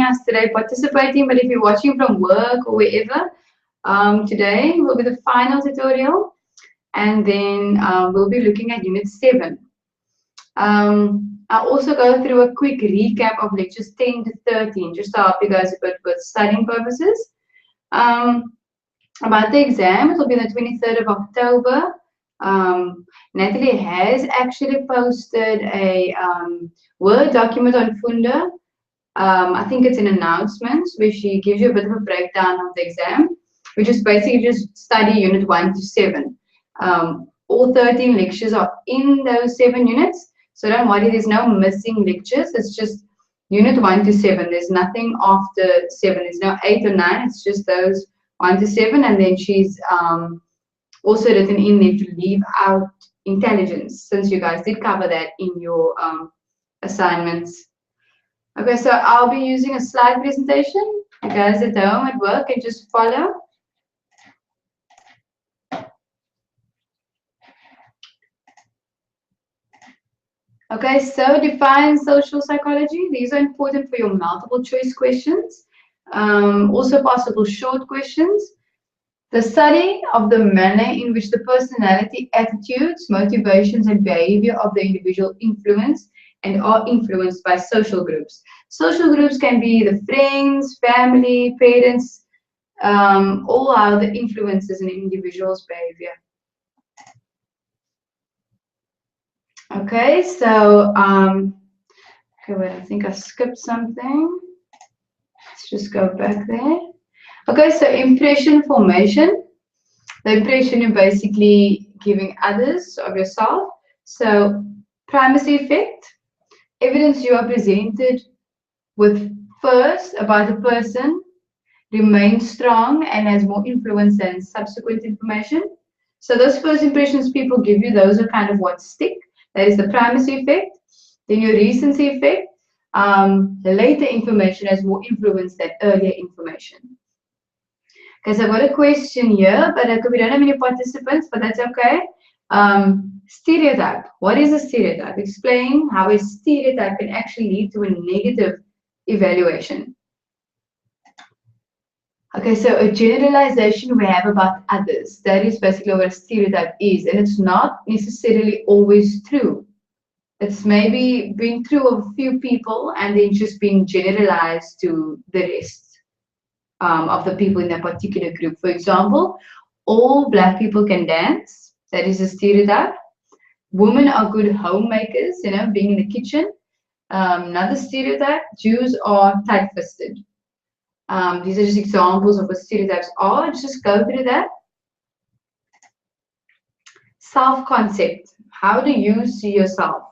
us today, participating. But if you're watching from work or wherever, today will be the final tutorial, and then we'll be looking at Unit 7. I'll also go through a quick recap of lectures 10 to 13, just to help you guys a bit with studying purposes. About the exam, it will be on the 23rd of October. Natalie has actually posted a Word document on Funda. I think it's an announcement where she gives you a bit of a breakdown of the exam, which is basically just study Unit 1 to 7. All 13 lectures are in those 7 units. So don't worry, there's no missing lectures. It's just Unit 1 to 7. There's nothing after 7. There's no 8 or 9. It's just those 1 to 7. And then she's also written in there to leave out intelligence, since you guys did cover that in your assignments. Okay, so I'll be using a slide presentation. You guys at home, at work, can just follow. Okay, so define social psychology. These are important for your multiple choice questions. Also possible short questions. The study of the manner in which the personality, attitudes, motivations, and behavior of the individual influence and are influenced by social groups. Social groups can be the friends, family, parents, all how the influences an individual's behavior. Okay, so okay, wait, I think I skipped something. Let's just go back there. Okay, so impression formation. The impression you're basically giving others of yourself. So primacy effect, evidence you are presented with first about the person remains strong and has more influence than subsequent information. So those first impressions people give you, those are kind of what stick. That is the primacy effect. Then your recency effect. The later information has more influence than earlier information. Okay, so I've got a question here, but we don't have any participants, but that's okay. Stereotype. What is a stereotype? Explain how a stereotype can actually lead to a negative evaluation. Okay, so a generalization we have about others. That is basically what a stereotype is, and it's not necessarily always true. It's maybe being true of a few people and then just being generalized to the rest of the people in that particular group. For example, all Black people can dance. That is a stereotype. Women are good homemakers, you know, being in the kitchen. Another stereotype, Jews are tight-fisted. These are just examples of what stereotypes are. Just go through that. Self-concept. How do you see yourself?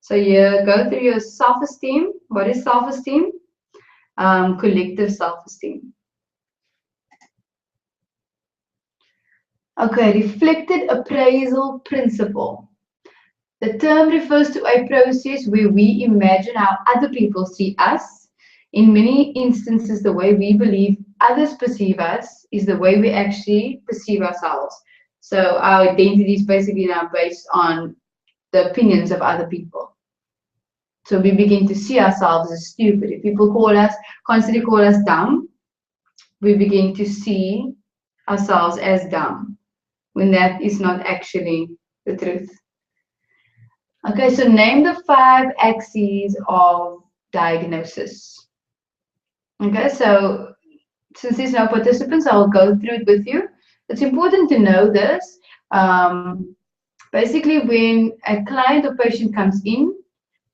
So you go through your self-esteem. What is self-esteem? Collective self-esteem. Okay, reflected appraisal principle. The term refers to a process where we imagine how other people see us. In many instances, the way we believe others perceive us is the way we actually perceive ourselves. So our identity is basically now based on the opinions of other people. So we begin to see ourselves as stupid. If people constantly call us dumb, we begin to see ourselves as dumb, when that is not actually the truth. Okay, so name the 5 axes of diagnosis. Okay, so since there's no participants, I'll go through it with you. It's important to know this. Basically, when a client or patient comes in,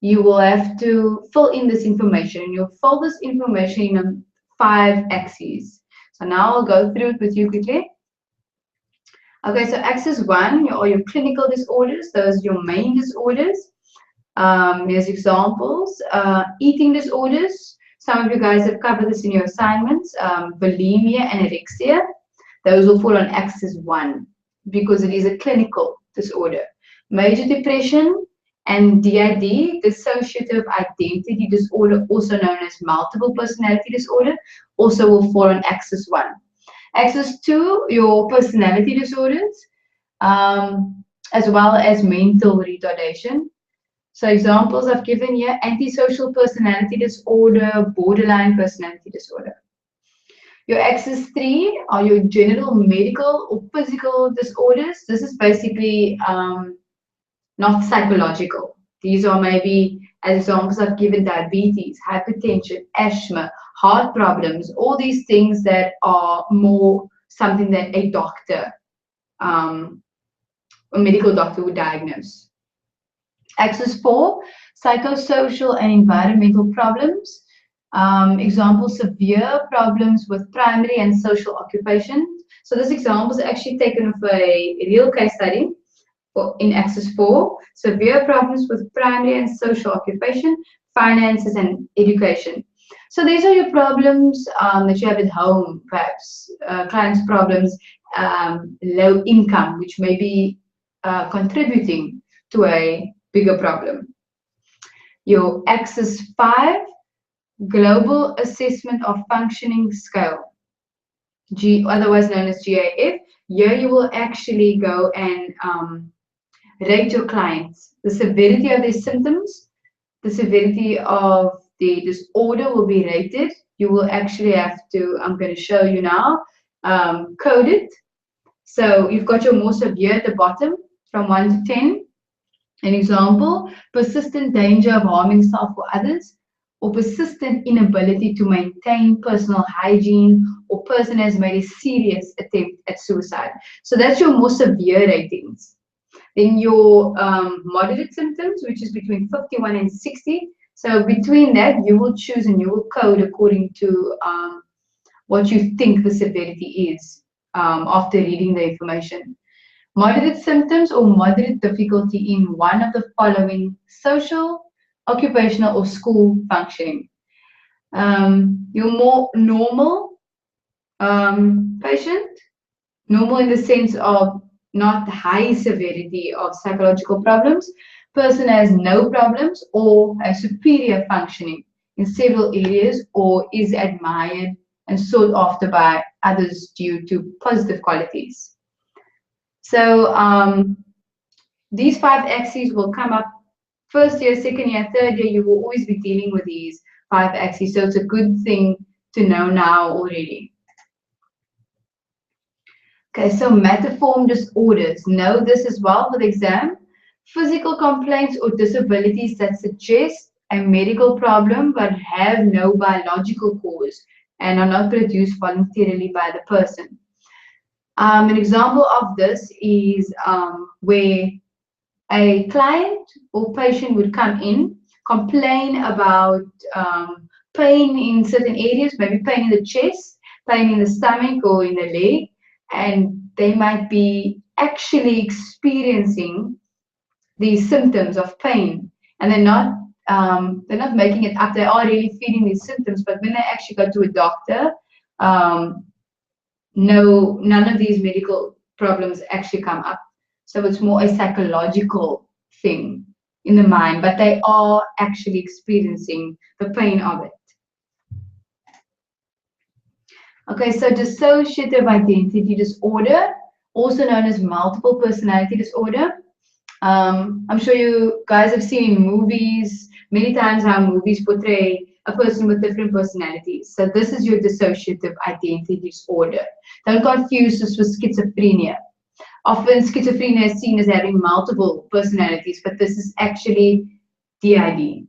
you will have to fill in this information, and you'll fill this information in 5 axes. So now I'll go through it with you quickly. Okay, so axis 1 are your clinical disorders. Those are your main disorders. Here's examples. Eating disorders. Some of you guys have covered this in your assignments. Bulimia, anorexia. Those will fall on axis 1 because it is a clinical disorder. Major depression and DID, dissociative identity disorder, also known as multiple personality disorder, also will fall on axis 1. Axis 2, your personality disorders, as well as mental retardation. So examples I've given here: antisocial personality disorder, borderline personality disorder. Your axis 3 are your general medical or physical disorders. This is basically not psychological. These are maybe, as examples I've given, diabetes, hypertension, asthma, heart problems, all these things that are more something that a doctor, a medical doctor would diagnose. Axis 4, psychosocial and environmental problems. Example, severe problems with primary and social occupation. So this example is actually taken from a real case study in Axis 4, severe problems with primary and social occupation, finances, and education. So these are your problems that you have at home, perhaps clients' problems, low income, which may be contributing to a bigger problem. Your Axis 5, Global Assessment of Functioning Scale, otherwise known as GAF. Here you will actually go and rate your clients. The severity of their symptoms, the severity of the disorder will be rated. You will actually have to, I'm going to show you now, code it. So you've got your more severe at the bottom from 1 to 10. An example, persistent danger of harming self or others, or persistent inability to maintain personal hygiene, or person has made a serious attempt at suicide. So that's your more severe ratings. Then your moderate symptoms, which is between 51 and 60. So between that, you will choose and you will code according to what you think the severity is after reading the information. Moderate symptoms or moderate difficulty in one of the following: social, occupational, or school functioning. Your more normal patient, normal in the sense of not high severity of psychological problems, person has no problems or has superior functioning in several areas, or is admired and sought after by others due to positive qualities. So these 5 axes will come up first year, second year, third year. You will always be dealing with these 5 axes. So it's a good thing to know now already. Okay, so mattiform disorders. Know this as well for the exam. Physical complaints or disabilities that suggest a medical problem but have no biological cause and are not produced voluntarily by the person. An example of this is where a client or patient would come in, complain about pain in certain areas, maybe pain in the chest, pain in the stomach or in the leg, and they might be actually experiencing these symptoms of pain, and they're not making it up. They are really feeling these symptoms, but when they actually go to a doctor, no, none of these medical problems actually come up. So it's more a psychological thing in the mind, but they are actually experiencing the pain of it. Okay, so dissociative identity disorder, also known as multiple personality disorder. I'm sure you guys have seen in movies many times how movies portray a person with different personalities. So this is your dissociative identity disorder. Don't confuse this with schizophrenia. Often schizophrenia is seen as having multiple personalities, but this is actually DID.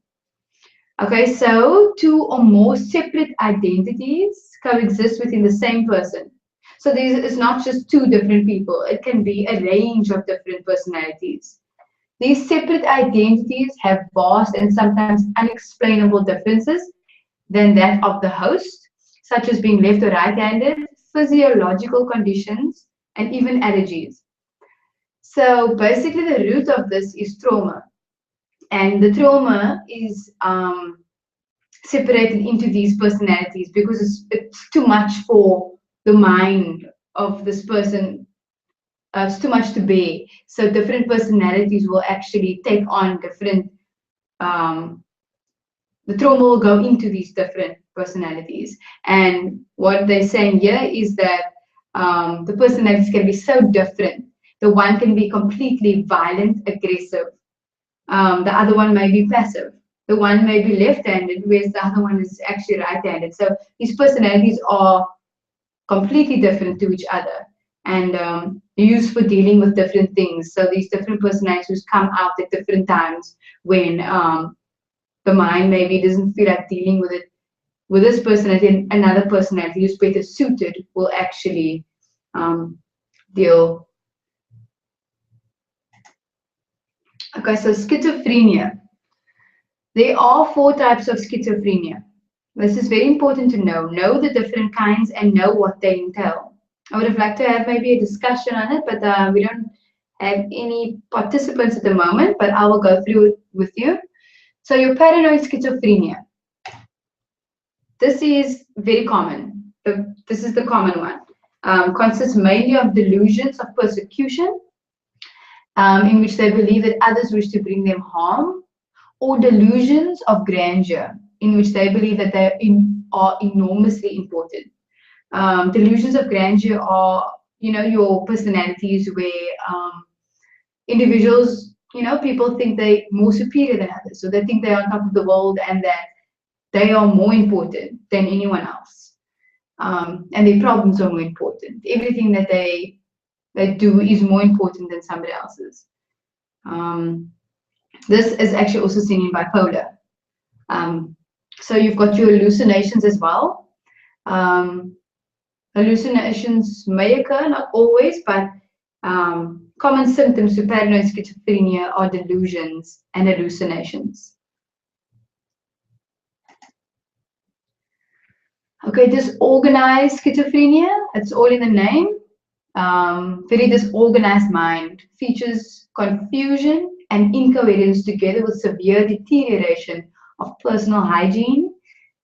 Okay, so 2 or more separate identities coexist within the same person. So this is not just 2 different people. It can be a range of different personalities. These separate identities have vast and sometimes unexplainable differences than that of the host, such as being left or right-handed, physiological conditions, and even allergies. So basically the root of this is trauma. And the trauma is separated into these personalities because it's too much for the mind of this person. It's too much to bear. So different personalities will actually take on different, the trauma will go into these different personalities. And what they're saying here is that the personalities can be so different. The one can be completely violent, aggressive, The other one may be passive. The one may be left-handed, whereas the other one is actually right-handed. So these personalities are completely different to each other and used for dealing with different things. So these different personalities come out at different times when the mind maybe doesn't feel like dealing with it with this personality, and another personality who's better suited will actually deal. Okay, so schizophrenia. There are 4 types of schizophrenia. This is very important to know. Know the different kinds and know what they entail. I would have liked to have maybe a discussion on it, but we don't have any participants at the moment, but I will go through it with you. So your paranoid schizophrenia. This is very common. This is the common one. Consists mainly of delusions of persecution, in which they believe that others wish to bring them harm, or delusions of grandeur, in which they believe that they are enormously important. Delusions of grandeur are, your personalities where individuals, people think they're more superior than others. So they think they're on top of the world and that they are more important than anyone else. And their problems are more important. Everything that they do is more important than somebody else's. This is actually also seen in bipolar. So you've got your hallucinations as well. Hallucinations may occur, not always, but common symptoms to paranoid schizophrenia are delusions and hallucinations. Okay, disorganized schizophrenia, it's all in the name. Very disorganized mind, features confusion and incoherence together with severe deterioration of personal hygiene,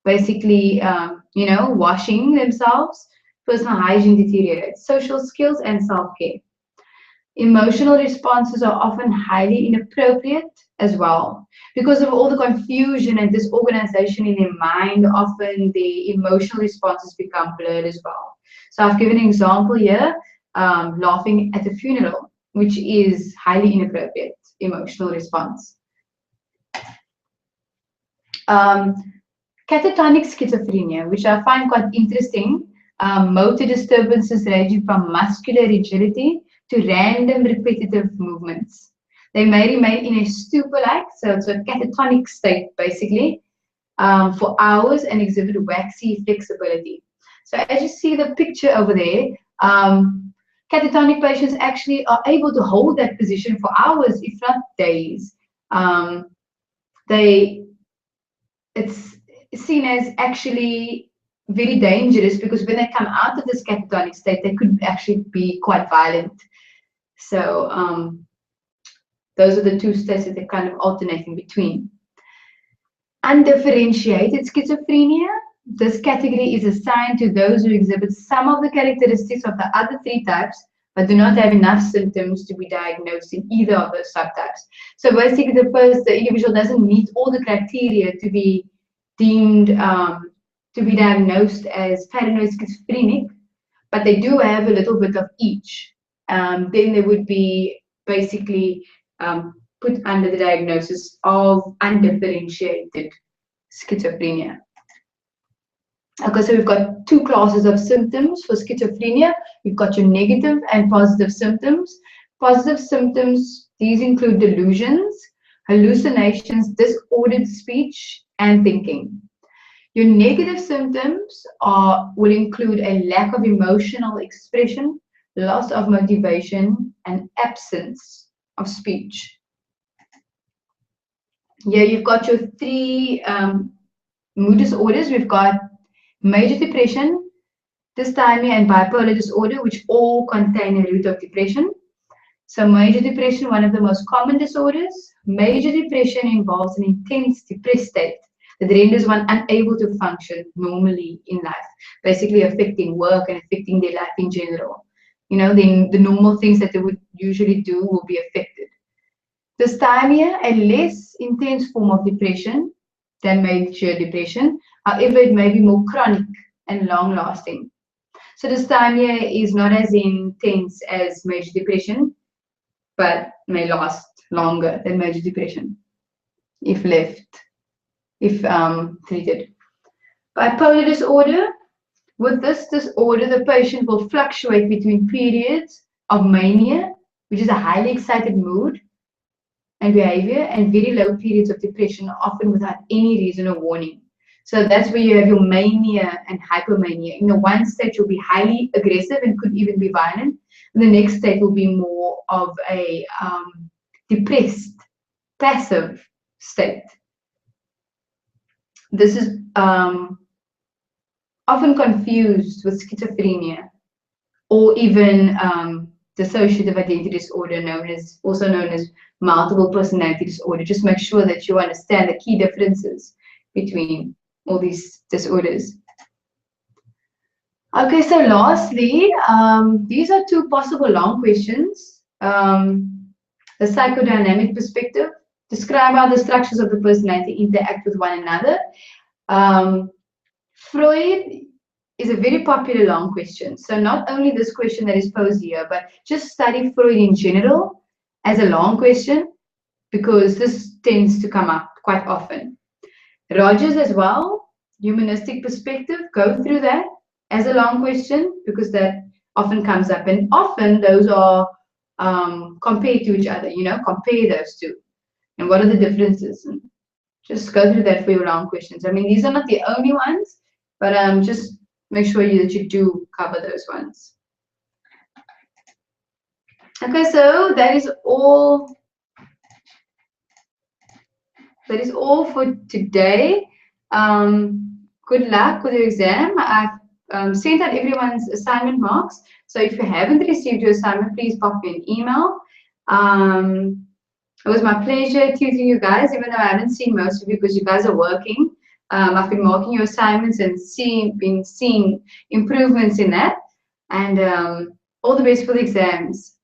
basically, washing themselves. Personal hygiene deteriorates, social skills and self-care. Emotional responses are often highly inappropriate as well. Because of all the confusion and disorganization in their mind, often the emotional responses become blurred as well. So I've given an example here, laughing at a funeral, which is highly inappropriate emotional response. Catatonic schizophrenia, which I find quite interesting. Motor disturbances ranging from muscular rigidity to random repetitive movements. They may remain in a stupor-like, so it's a catatonic state basically, for hours and exhibit waxy flexibility. So as you see the picture over there, catatonic patients actually are able to hold that position for hours, if not days. It's seen as actually very dangerous because when they come out of this catatonic state, they could actually be quite violent. So those are the 2 states that they're kind of alternating between. Undifferentiated schizophrenia. This category is assigned to those who exhibit some of the characteristics of the other 3 types, but do not have enough symptoms to be diagnosed in either of those subtypes. So basically, the individual doesn't meet all the criteria to be deemed to be diagnosed as paranoid schizophrenic, but they do have a little bit of each. Then they would be basically put under the diagnosis of undifferentiated schizophrenia. Okay, so we've got 2 classes of symptoms for schizophrenia. We've got your negative and positive symptoms. Positive symptoms, these include delusions, hallucinations, disordered speech, and thinking. Your negative symptoms will include a lack of emotional expression, loss of motivation, and absence of speech. Here you've got your 3 mood disorders. We've got major depression, dysthymia, and bipolar disorder, which all contain a root of depression. So major depression, one of the most common disorders. Major depression involves an intense depressed state that renders one unable to function normally in life, basically affecting work and affecting their life in general. Then the normal things that they would usually do will be affected. Dysthymia, a less intense form of depression than major depression. However, it may be more chronic and long-lasting. So dysthymia is not as intense as major depression, but may last longer than major depression if treated. Bipolar disorder. With this disorder, the patient will fluctuate between periods of mania, which is a highly excited mood and behavior, and very low periods of depression, often without any reason or warning. So that's where you have your mania and hypomania. In the one state, you'll be highly aggressive and could even be violent. And the next state will be more of a depressed, passive state. This is often confused with schizophrenia or even dissociative identity disorder, also known as multiple personality disorder. Just make sure that you understand the key differences between all these disorders. Okay, so lastly, these are two possible long questions. The psychodynamic perspective. Describe how the structures of the personality interact with one another. Freud is a very popular long question. So not only this question that is posed here, but just study Freud in general as a long question, because this tends to come up quite often. Rogers as well, humanistic perspective, go through that as a long question, because that often comes up, and often those are compared to each other, compare those two. And what are the differences? And just go through that for your long questions. I mean, these are not the only ones, but just make sure that you do cover those ones. Okay, so that is all. That is all for today. Good luck with your exam. I've sent out everyone's assignment marks. So if you haven't received your assignment, please pop me an email. It was my pleasure tutoring you guys, even though I haven't seen most of you because you guys are working. I've been marking your assignments and been seeing improvements in that. And all the best for the exams.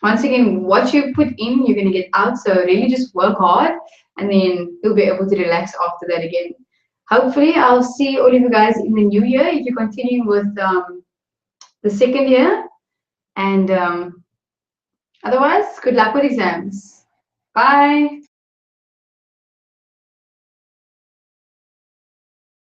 Once again, what you put in, you're going to get out. So really just work hard, and then you'll be able to relax after that again. Hopefully, I'll see all of you guys in the new year if you're continuing with the second year. And otherwise, good luck with exams. Bye.